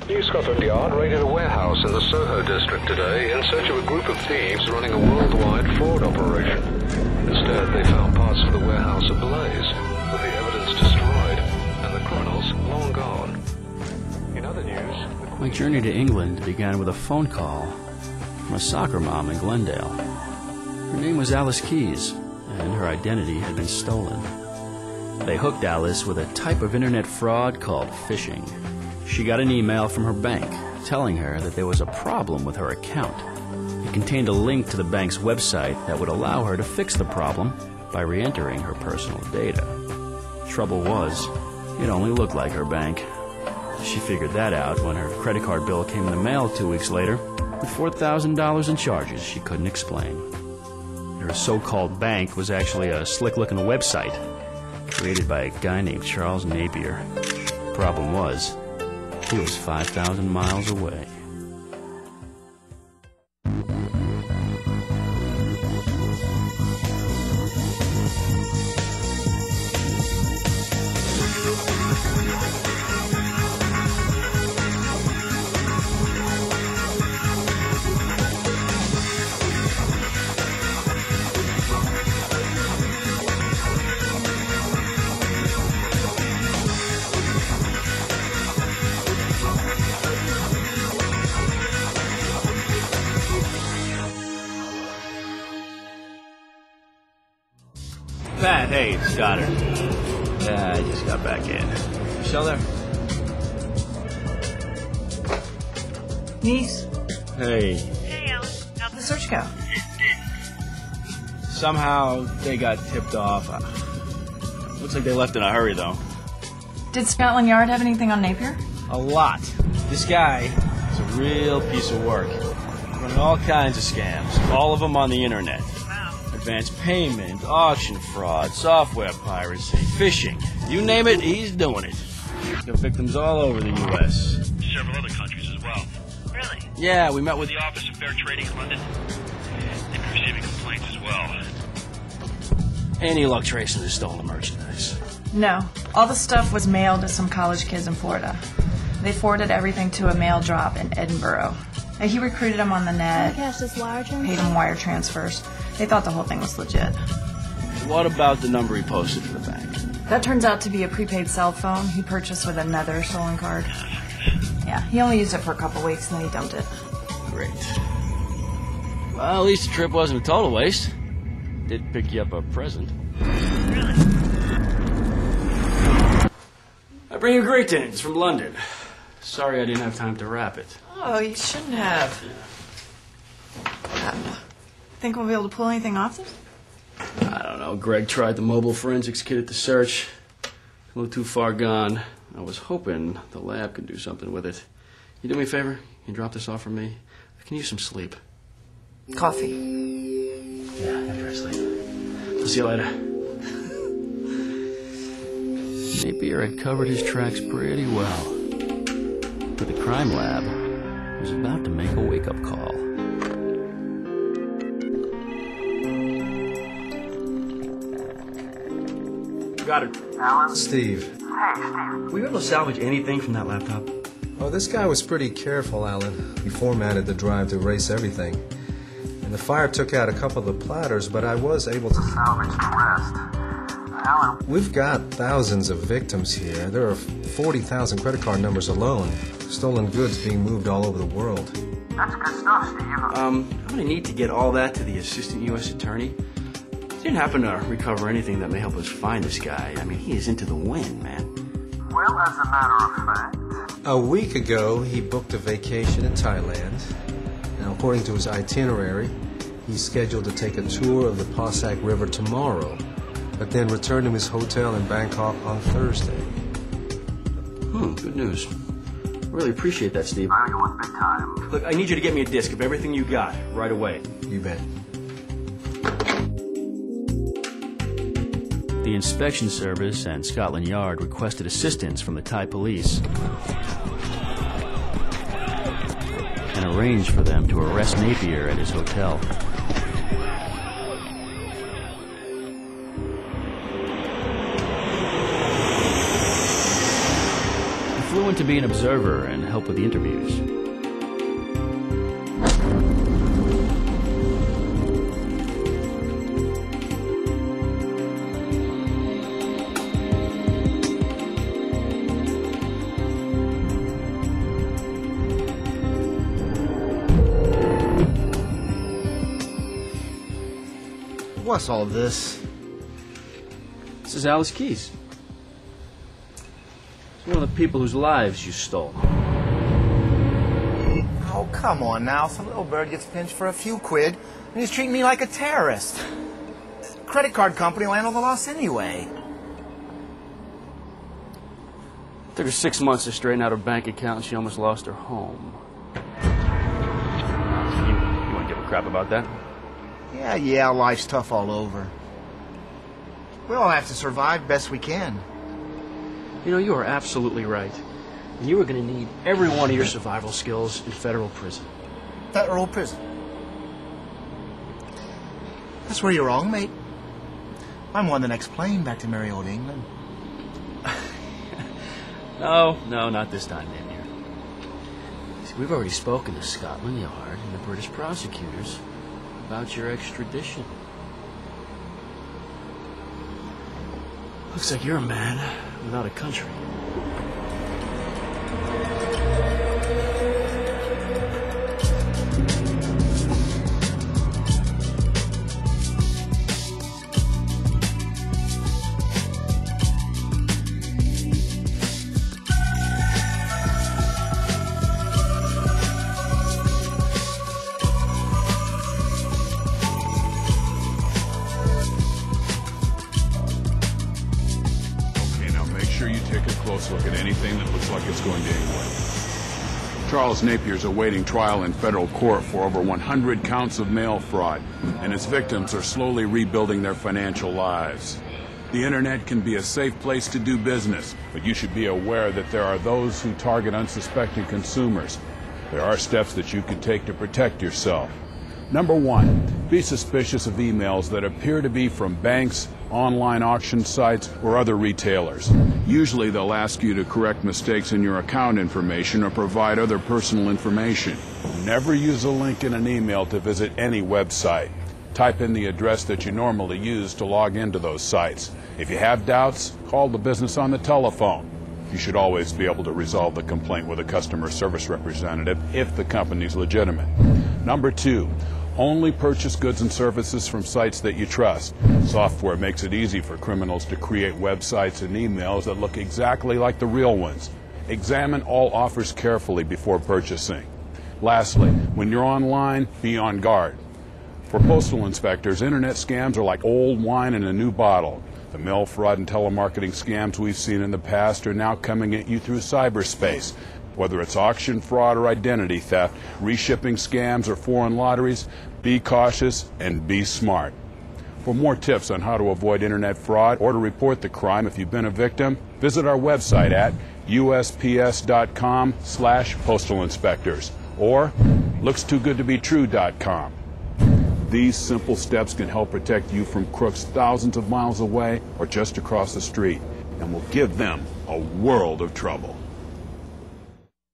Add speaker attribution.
Speaker 1: New Scotland Yard raided a warehouse in the Soho district today in search of a group of thieves running a worldwide fraud operation. Instead, they found parts of the warehouse ablaze, with the evidence destroyed, and the criminals long gone. In other news...
Speaker 2: My journey to England began with a phone call from a soccer mom in Glendale. Her name was Alice Keys, and her identity had been stolen. They hooked Alice with a type of internet fraud called phishing. She got an email from her bank telling her that there was a problem with her account. It contained a link to the bank's website that would allow her to fix the problem by re-entering her personal data. Trouble was, it only looked like her bank. She figured that out when her credit card bill came in the mail 2 weeks later with $4,000 in charges she couldn't explain. Her so-called bank was actually a slick-looking website created by a guy named Charles Napier. Problem was, he was 5,000 miles away.
Speaker 3: Pat, hey, it's Goddard. Yeah, I just got back in. Michelle there?
Speaker 4: Niece?
Speaker 3: Hey.
Speaker 4: Hey, Al. How'd the search go?
Speaker 3: Somehow they got tipped off. Looks like they left in a hurry, though.
Speaker 4: Did Scotland Yard have anything on Napier?
Speaker 3: A lot. This guy is a real piece of work. Running all kinds of scams, all of them on the internet. Advanced payment, auction fraud, software piracy, phishing. You name it, he's doing it. He's got victims all over the U.S.
Speaker 5: Several other countries as well.
Speaker 4: Really?
Speaker 3: Yeah, we met with
Speaker 5: The Office of Fair Trading in London. They've been receiving complaints as well.
Speaker 3: any luck tracing the stolen merchandise.
Speaker 4: No. All the stuff was mailed to some college kids in Florida. They forwarded everything to a mail drop in Edinburgh. And he recruited them on the net, paid them wire transfers. They thought the whole thing was legit.
Speaker 3: What about the number he posted for the bank?
Speaker 4: That turns out to be a prepaid cell phone he purchased with another stolen card. Yeah, he only used it for a couple weeks and then he dumped it.
Speaker 3: Great. Well, at least the trip wasn't a total waste. Did pick you up a present. I bring you greetings from London. Sorry I didn't have time to wrap it.
Speaker 4: Oh, you shouldn't have. Think we'll be able to pull anything off this?
Speaker 3: I don't know. Greg tried the mobile forensics kit at the search. A little too far gone. I was hoping the lab could do something with it. You do me a favor? Can you drop this off for me? I can use some sleep.
Speaker 4: Coffee.
Speaker 3: Yeah, I gotta try to sleep. I'll see you later.
Speaker 2: Napier had covered his tracks pretty well. But the crime lab was about to make a wake-up call.
Speaker 3: Got it.
Speaker 6: Alan?
Speaker 7: Steve.
Speaker 6: Hey, Steve.
Speaker 3: Were you able to salvage anything from that laptop?
Speaker 7: Oh, this guy was pretty careful, Alan. He formatted the drive to erase everything. And the fire took out a couple of the platters, but I was able to
Speaker 6: Salvage the rest. Alan?
Speaker 7: We've got thousands of victims here. There are 40,000 credit card numbers alone. Stolen goods being moved all over the world.
Speaker 6: That's good stuff, Steve.
Speaker 3: I'm gonna need to get all that to the assistant U.S. attorney. Didn't happen to recover anything that may help us find this guy. I mean, he is into the wind, man.
Speaker 6: Well, as a matter of fact...
Speaker 7: A week ago, he booked a vacation in Thailand. Now, according to his itinerary, he's scheduled to take a tour of the Passac River tomorrow, but then return to his hotel in Bangkok on Thursday.
Speaker 3: Good news. Really appreciate that, Steve.
Speaker 6: I owe you one big time.
Speaker 3: Look, I need you to get me a disc of everything you got right away.
Speaker 7: You bet.
Speaker 2: The inspection service and Scotland Yard requested assistance from the Thai police and arranged for them to arrest Napier at his hotel. He flew went to be an observer and help with the interviews.
Speaker 8: What's all this?
Speaker 2: This is Alice Keys. She's one of the people whose lives you stole.
Speaker 8: Oh, come on now. Some little bird gets pinched for a few quid, and he's treating me like a terrorist. Credit card company will handle the loss anyway.
Speaker 2: Took her 6 months to straighten out her bank account, and she almost lost her home. You wouldn't give a crap about that?
Speaker 8: Yeah, life's tough all over. We all have to survive best we can.
Speaker 2: You know, you are absolutely right. And you are going to need every one of your survival skills in federal prison.
Speaker 8: Federal prison? That's where you're wrong, mate. I'm on the next plane back to merry old England.
Speaker 2: No, not this time, Daniel. See, we've already spoken to Scotland Yard and the British prosecutors about your extradition. Looks like you're a man without a country.
Speaker 9: Look at anything that looks like it's going to England. Charles Napier's awaiting trial in federal court for over 100 counts of mail fraud, and his victims are slowly rebuilding their financial lives. The internet can be a safe place to do business, but you should be aware that there are those who target unsuspecting consumers. There are steps that you can take to protect yourself. Number 1, be suspicious of emails that appear to be from banks, online auction sites, or other retailers. Usually they'll ask you to correct mistakes in your account information or provide other personal information. Never use a link in an email to visit any website. Type in the address that you normally use to log into those sites. If you have doubts, call the business on the telephone. You should always be able to resolve the complaint with a customer service representative if the company's legitimate. Number 2, only purchase goods and services from sites that you trust. Software makes it easy for criminals to create websites and emails that look exactly like the real ones. Examine all offers carefully before purchasing. Lastly, when you're online, be on guard. For postal inspectors, internet scams are like old wine in a new bottle. The mail fraud and telemarketing scams we've seen in the past are now coming at you through cyberspace. Whether it's auction fraud or identity theft, reshipping scams or foreign lotteries, be cautious and be smart. For more tips on how to avoid internet fraud or to report the crime if you've been a victim, visit our website at usps.com/postalinspectors or lookstoogoodtobetrue.com. These simple steps can help protect you from crooks thousands of miles away or just across the street, and will give them a world of trouble.